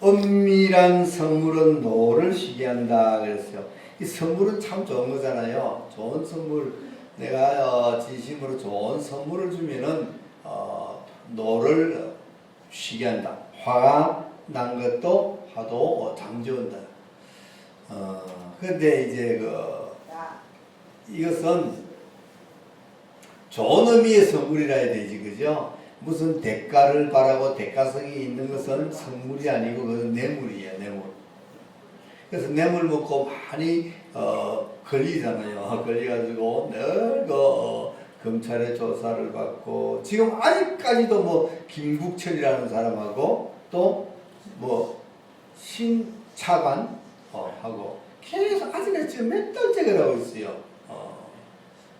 은밀한 선물은 노를 쉬게 한다 그랬어요. 이 선물은 참 좋은 거잖아요. 좋은 선물, 내가 진심으로 좋은 선물을 주면은 노를 쉬게 한다. 화가 난 것도 화도 잠재운다. 근데 이제 이것은 좋은 의미의 선물이라 해야 되지, 그죠? 무슨 대가를 바라고 대가성이 있는 것은 선물이 아니고 그것은 뇌물이에요, 뇌물. 그래서 뇌물 먹고 많이 걸리잖아요. 걸려가지고 늘 검찰의 조사를 받고 지금 아직까지도 뭐 김국철이라는 사람하고 또 뭐 신차관 하고 계속 아직까지 지금 몇 달째 그러고 있어요.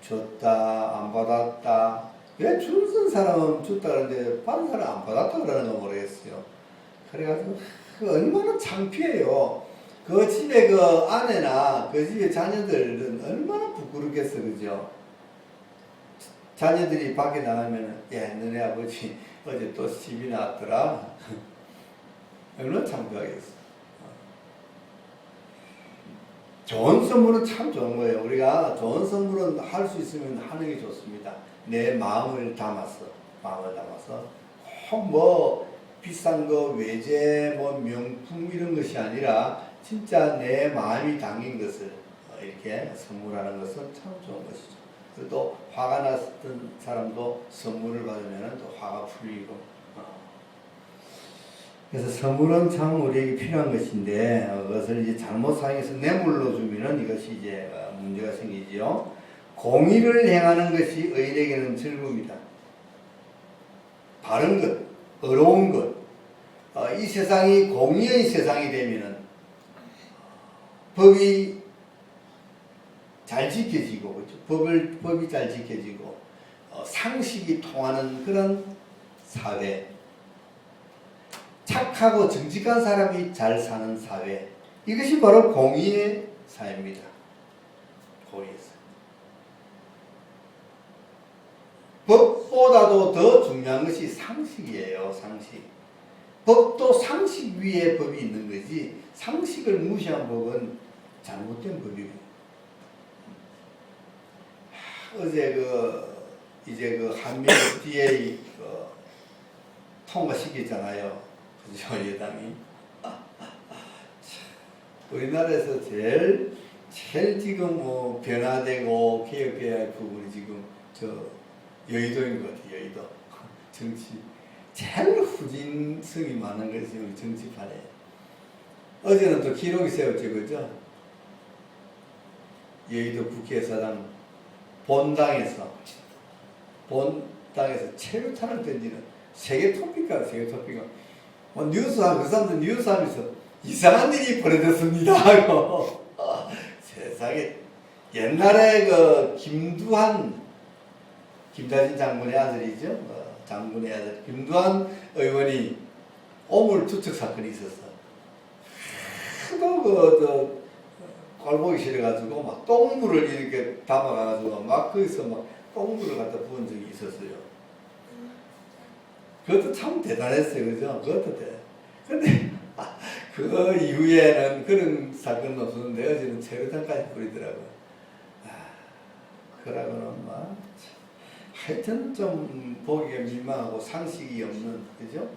줬다 안 받았다. 왜 줄 쓴 사람은 줬다 그러는데 받은 사람 안 받았다 그러는 거 모르겠어요. 그래가지고 얼마나 창피해요. 그 집에 그 아내나 그 집에 자녀들은 얼마나 부끄럽겠어, 그죠? 자녀들이 밖에 나가면은, 야, 너네 아버지 어제 또 집이 나왔더라. 얼마나 창피하겠어. 좋은 선물은 참 좋은 거예요. 우리가 좋은 선물은 할 수 있으면 하는 게 좋습니다. 내 마음을 담아서 꼭 뭐 비싼 거 외제 뭐 명품 이런 것이 아니라 진짜 내 마음이 담긴 것을 이렇게 선물하는 것은 참 좋은 것이죠. 그리고 또 화가 났던 사람도 선물을 받으면 또 화가 풀리고. 그래서 선물은 참 우리에게 필요한 것인데 그것을 이제 잘못 사용해서 뇌물로 주면은 이것이 이제 문제가 생기지요. 공의를 행하는 것이 의인에게는 즐거움이다. 바른 것, 어려운 것. 이 세상이 공의의 세상이 되면은 법이 잘 지켜지고, 그렇죠? 법이 잘 지켜지고, 상식이 통하는 그런 사회, 착하고 정직한 사람이 잘 사는 사회, 이것이 바로 공의의 사회입니다. 공의의 사회. 법보다도 더 중요한 것이 상식이에요, 상식. 법도 상식 위에 법이 있는 거지, 상식을 무시한 법은 잘못된 법이고. 어제 이제 한미 FDA 통과시켰잖아요. 그죠, 여당이. 우리나라에서 제일 지금 뭐 변화되고 개혁해야 할 부분이 지금 여의도인 것 같아요, 여의도. 정치. 제일 후진성이 많은 것이 우리 정치판에. 어제는 또 기록이 세웠죠, 그죠? 여의도 국회의사당 본당에서 체류탄을 던지는 세계 토픽이야, 세계 토픽. 뉴스하고 그 사람들 뉴스하면서 이상한 일이 벌어졌습니다 하고 세상에. 옛날에 김다진 장군의 아들이죠. 장군의 아들 김두한 의원이 오물 투척 사건이 있었어. 하도 꼴보기 싫어가지고 막 똥물을 이렇게 담아가지고 막 거기서 막 똥물을 갖다 부은 적이 있었어요. 그것도 참 대단했어요, 그죠? 그것도 근데 그 이후에는 그런 사건은 없었는데 어제는 체류탄까지 뿌리더라고요. 그러고는 막 하여튼 좀 보기가 민망하고 상식이 없는, 그죠?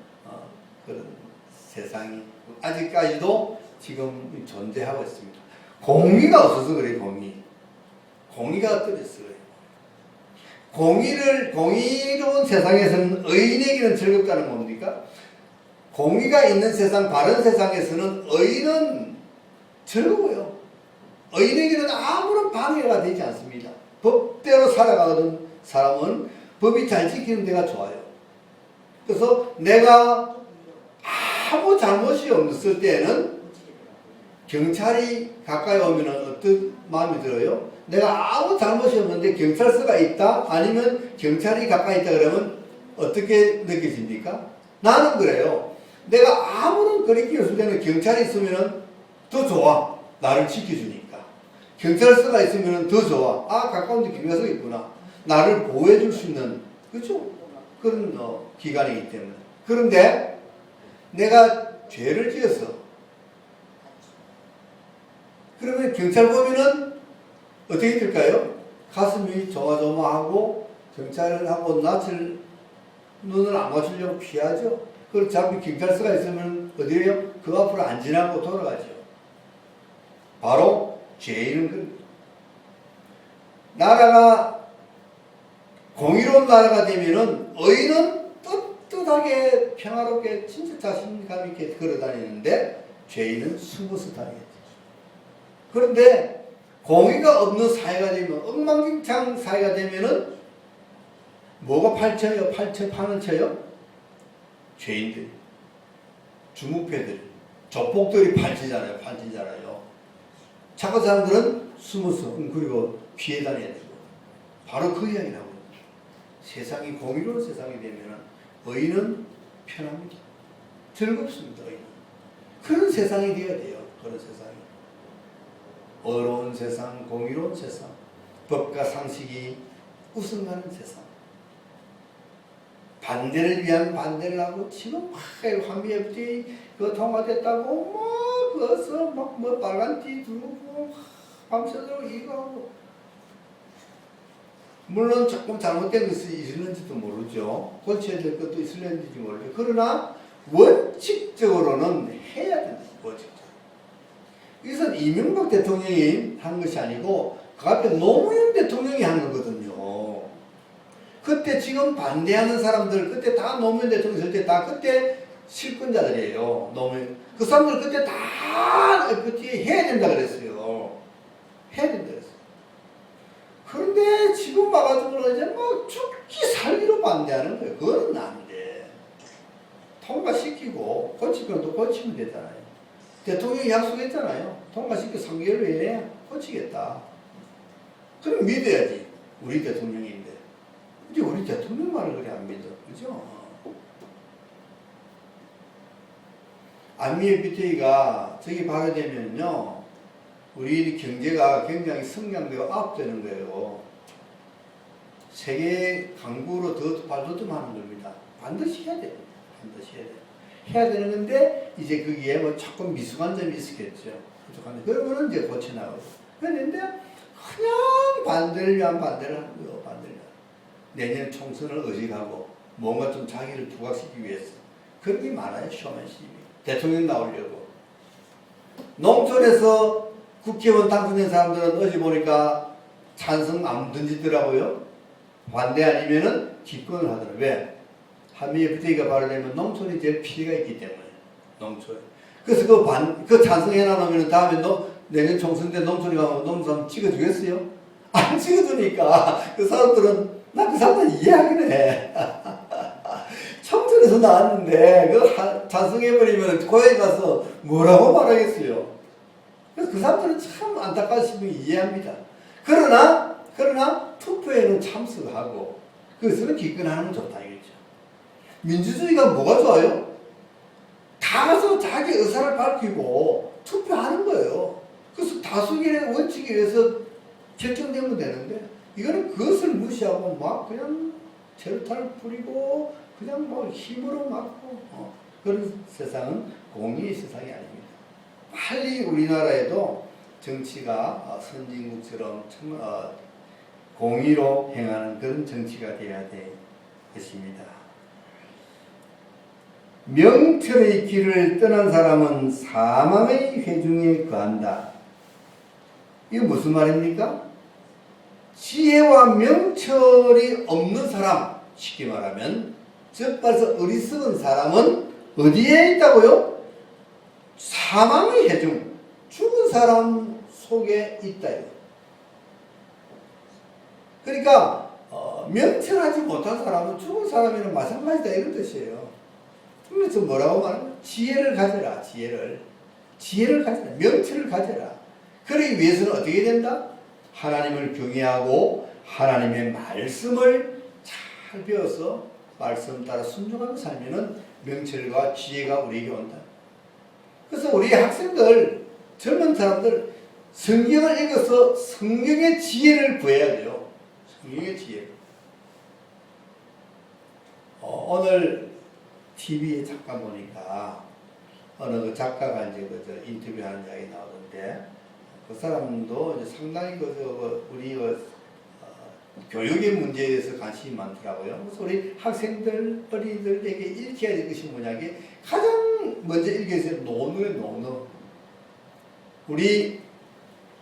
그런 세상이 아직까지도 지금 존재하고 있습니다. 공의가 없어서 그래, 공의가 떨어져서 그래. 공의로운 세상에서는 의인에게는 즐겁다는 뭡니까? 공의가 있는 세상, 바른 세상에서는 의인은 즐거워요. 의인에게는 아무런 방해가 되지 않습니다. 법대로 살아가는 사람은 법이 잘 지키는 데가 좋아요. 그래서 내가 아무 잘못이 없을 때에는 경찰이 가까이 오면 어떤 마음이 들어요? 내가 아무 잘못이 없는데 경찰서가 있다? 아니면 경찰이 가까이 있다 그러면 어떻게 느껴집니까? 나는 그래요. 내가 아무런 거리낌이 없을 때는 경찰이 있으면 더 좋아. 나를 지켜주니까. 경찰서가 있으면 더 좋아. 가까운 데 경찰서가 있구나. 나를 보호해 줄 수 있는, 그렇죠? 그런 기관이기 때문에. 그런데 내가 죄를 지어서. 그러면 경찰 보면은 어떻게 될까요? 가슴이 조마조마하고 경찰을 하고 낯을 눈을 안 맞추려고 피하죠. 그걸 잡히 경찰서가 있으면 어디에요? 그 앞으로 안 지나고 돌아가죠. 바로 죄인은 그 나라가 공의로운 나라가 되면은 의인은 떳떳하게 평화롭게 진짜 자신감 있게 걸어다니는데 죄인은 숨어서 다니겠죠. 그런데 공의가 없는 사회가 되면 엉망진창 사회가 되면은 뭐가 팔쳐요? 파는 쳐요? 죄인들, 주무패들, 족복들이 팔치잖아요. 착한 사람들은 숨어서 그리고 피해 다녀야 되고 바로 그 이야기를 하고 있습니다. 세상이 공의로운 세상이 되면 의인은 편합니다. 즐겁습니다. 의인은. 그런 세상이 되어야 돼요. 그런 세상이. 어려운 세상, 공의로운 세상, 법과 상식이 우승하는 세상. 반대를 위한 반대를 하고 지금 막 환비협정이 그거 통과됐다고 막 그것을 뭐 빨간 띠 두르고 밤새도록 이거 하고 물론 조금 잘못된 것이 있을는지도 모르죠. 고쳐야 될 것도 있을는지 모르죠. 그러나 원칙적으로는 해야 된다. 원칙적으로. 이것은 이명박 대통령이 한 것이 아니고 그 앞에 노무현 대통령이 한 거거든요. 그때 지금 반대하는 사람들 그때 다 노무현 대통령 있을 때 다 그때 실권자들이에요. 노무현 그 사람들 그때 다 FTA 해야 된다 그랬어요. 해야 된다 그랬어요. 그런데 지금 와가지고는 이제 막 죽기 살기로 반대하는 거예요. 그건 안 돼. 통과시키고 고치면 또 고치면 되잖아요. 대통령이 약속했잖아요. 통과시켜 3개월 내에 고치겠다. 그럼 믿어야지. 우리 대통령인데. 이제 우리 대통령 말을 그래 안 믿어. 그죠? 안미 FTA가 저기 발효되면요. 우리 경제가 굉장히 성장되고 압되는 거예요. 세계 강국으로 더 발돋움하는 겁니다. 반드시 해야 돼요. 반드시 해야 돼요. 해야 되는 건데 이제 거기에 뭐 조금 미숙한 점이 있었겠죠. 부족한데 그러면은 이제 고쳐나가고. 그런데 그냥 반대를 위한 반대를 하는 거예요. 반대를. 내년 총선을 의식하고 뭔가 좀 자기를 부각시키기 위해서 그런 게 많아요. 쇼맨십이. 대통령 나오려고. 농촌에서 국회의원 당선된 사람들은 어제 보니까 찬성 안 던지더라고요. 반대 아니면은 기권을 하더라고요. 왜? 한미 FTA가 발효되면 농촌이 제일 피해가 있기 때문에. 농촌. 그래서 그 찬성해 놔놓으면 다음에 내년 총선 때 농촌이 가면 농촌 찍어주겠어요? 안 찍어주니까 그 사람들은 나 그 사람들 이해하긴 해. 청천에서 나왔는데 그 찬성해버리면 고향에 가서 뭐라고 말하겠어요. 그래서 그 사람들은 참 안타까우시면 이해합니다. 그러나 투표에는 참석하고 그것은 기권하는 건 좋다 이거죠. 민주주의가 뭐가 좋아요? 다 가서 자기 의사를 밝히고 투표하는 거예요. 그래서 다수결의 원칙에 의해서 결정되면 되는데 이거는 그것을 무시하고 막 그냥 절탈 부리고 그냥 뭐 힘으로 막고 그런 세상은 공의의 세상이 아닙니다. 빨리 우리나라에도 정치가 선진국처럼 공의로 행하는 그런 정치가 되어야 될 것입니다. 명철의 길을 떠난 사람은 사망의 회중에 거한다. 이게 무슨 말입니까? 지혜와 명철이 없는 사람, 쉽게 말하면 즉 말해서 어리석은 사람은 어디에 있다고요? 사망의 회중, 죽은 사람 속에 있다. 그러니까 명철하지 못한 사람은 죽은 사람이랑 마찬가지다 이런 뜻이에요. 그래서 뭐라고 말하면 지혜를 가져라. 지혜를 가져라. 명철을 가져라. 그러기 위해서는 어떻게 된다? 하나님을 경외하고 하나님의 말씀을 잘 배워서 말씀 따라 순종하며 살면은 명철과 지혜가 우리에게 온다. 그래서 우리 학생들, 젊은 사람들 성경을 읽어서 성경의 지혜를 구해야 돼요. 성경의 지혜. 오늘 TV에 잠깐 보니까 어느 그 작가가 이제 그저 인터뷰하는 이야기 나오던데 그 사람도 이제 상당히 우리 교육의 문제에 대해서 관심이 많더라고요. 그래서 우리 학생들, 어린이들에게 읽혀야 될 것이 뭐냐게 가장 먼저 읽어야 될 논어예요, 논어. 우리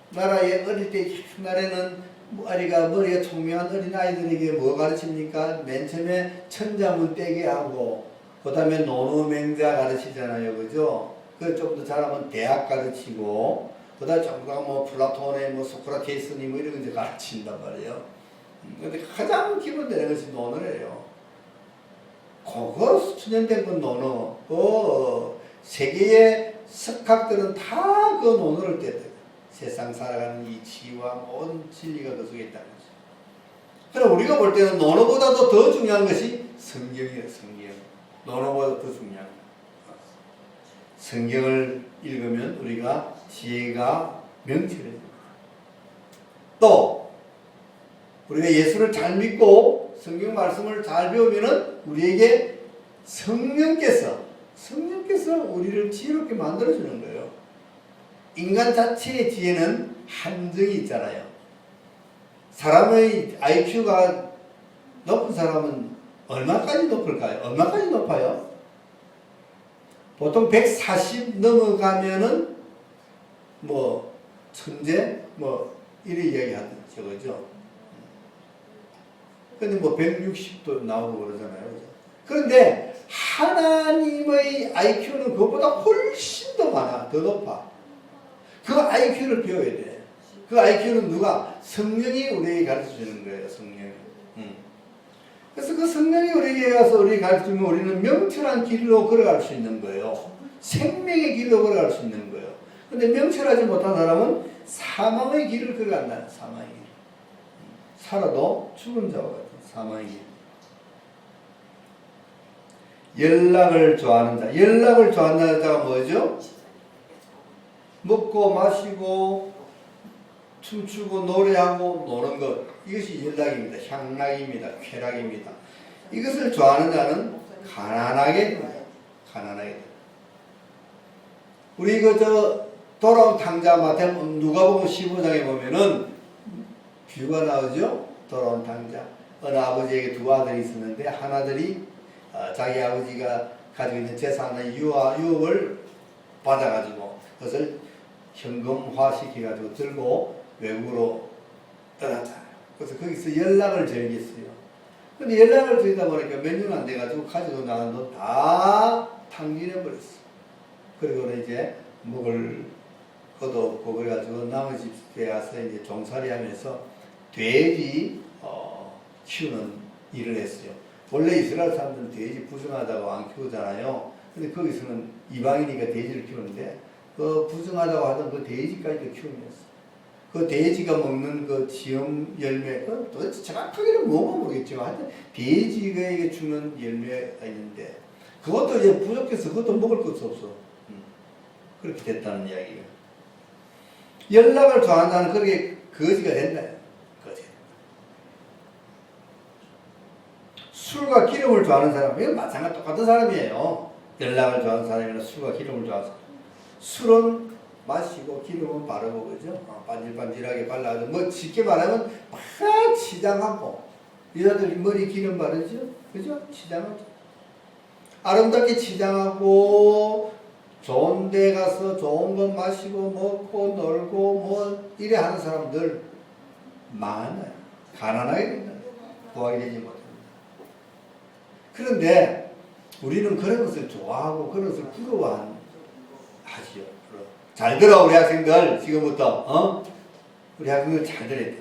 나라에 어릴 때 옛날에는 머리가 총명한 어린아이들에게 뭐 가르칩니까? 맨 처음에 천자문 떼게 하고 그 다음에 논어맹자 가르치잖아요. 그죠? 그 좀 더 잘하면 대학 가르치고 그 다음에 좀 더 뭐 플라톤의 뭐 소크라테스니 뭐 이런 거 이제 가르친단 말이에요. 근데 가장 기본되는 것이 논어예요. 그거 수천 된 건 논어. 세계의 석학들은 다 그 논어를 떼요. 세상 살아가는 이치와 모든 진리가 그 속에 있다는 거죠. 그럼 우리가 볼 때는 논어보다도 더 중요한 것이 성경이에요. 성경. 논어보다 더 중요한 거예요. 성경을 읽으면 우리가 지혜가 명철해집니다. 또 우리가 예수를 잘 믿고 성경 말씀을 잘 배우면은 우리에게 성령께서 우리를 지혜롭게 만들어주는 거예요. 인간 자체의 지혜는 한정이 있잖아요. 사람의 IQ가 높은 사람은 얼마까지 높을까요? 얼마까지 높아요? 보통 140 넘어가면은 뭐 천재 뭐 이래 이야기하죠, 그죠? 근데 뭐 160도 나오고 그러잖아요, 그죠? 그런데 하나님의 IQ는 그것보다 훨씬 더 많아, 더 높아. 그 IQ를 배워야 돼. 그 IQ는 누가? 성령이 우리에게 가르쳐 주는 거예요, 성령이. 그래서 그 성령이 우리에게 가서 우리에게 가르쳐 주면 우리는 명철한 길로 걸어갈 수 있는 거예요. 생명의 길로 걸어갈 수 있는 거예요. 근데 명철하지 못한 사람은 사망의 길을 걸어간다, 사망의 길. 살아도 죽은 자와 같은 사망의 길. 연락을 좋아하는 자. 연락을 좋아하는 자가 뭐죠? 먹고 마시고 춤추고 노래하고 노는 것, 이것이 연락입니다. 향락입니다. 쾌락입니다. 이것을 좋아하는 자는 가난하게 됩니다. 가난하게 됩니다. 우리 돌아온 탕자 누가복음 15장에 보면은 비유가 나오죠. 돌아온 탕자. 어느 아버지에게 두 아들이 있었는데 한 아들이 자기 아버지가 가지고 있는 재산의 유업을 받아가지고 그것을 현금화시켜가지고 들고 외국으로 떠났잖아요. 그래서 거기서 연락을 절겠어요. 근데 연락을 드리다 보니까 몇 년 안 돼가지고 가지고 나간 돈 다 탕진해버렸어. 그리고 이제 먹을 것도 없고 그래가지고 남의 집에 가서 이제 종살이 하면서 돼지 키우는 일을 했어요. 원래 이스라엘 사람들은 돼지 부정하다고 안 키우잖아요. 근데 거기서는 이방인이니까 돼지를 키우는데 그 부정하다고 하던 그 돼지까지도 키우면서 그 돼지가 먹는 그 지엄 열매, 그 도대체 정확하게는 뭐가 모르겠지만 하여튼 돼지에게 주는 열매가 있는데 그것도 이제 부족해서 그것도 먹을 것도 없어. 그렇게 됐다는 이야기예요. 연락을 좋아한다는 그렇게 거지가 된다. 거지. 술과 기름을 좋아하는 사람, 이건 마찬가지 똑같은 사람이에요. 연락을 좋아하는 사람이나 술과 기름을 좋아하는 사람. 술은 마시고 기름은 바르고 그죠? 반질반질하게 발라가지고 뭐 쉽게 말하면 막 치장하고 여자들이 머리 기름 바르죠? 그죠? 치장하죠. 아름답게 치장하고 좋은 데 가서 좋은 것 마시고 먹고 놀고 뭐 이래 하는 사람들 많아요. 가난하게 된다. 구하게 되지 못합니다. 그런데 우리는 그런 것을 좋아하고 그런 것을 부러워하지요. 잘 들어 우리 학생들 지금부터 우리 학생들 잘 들어야 돼.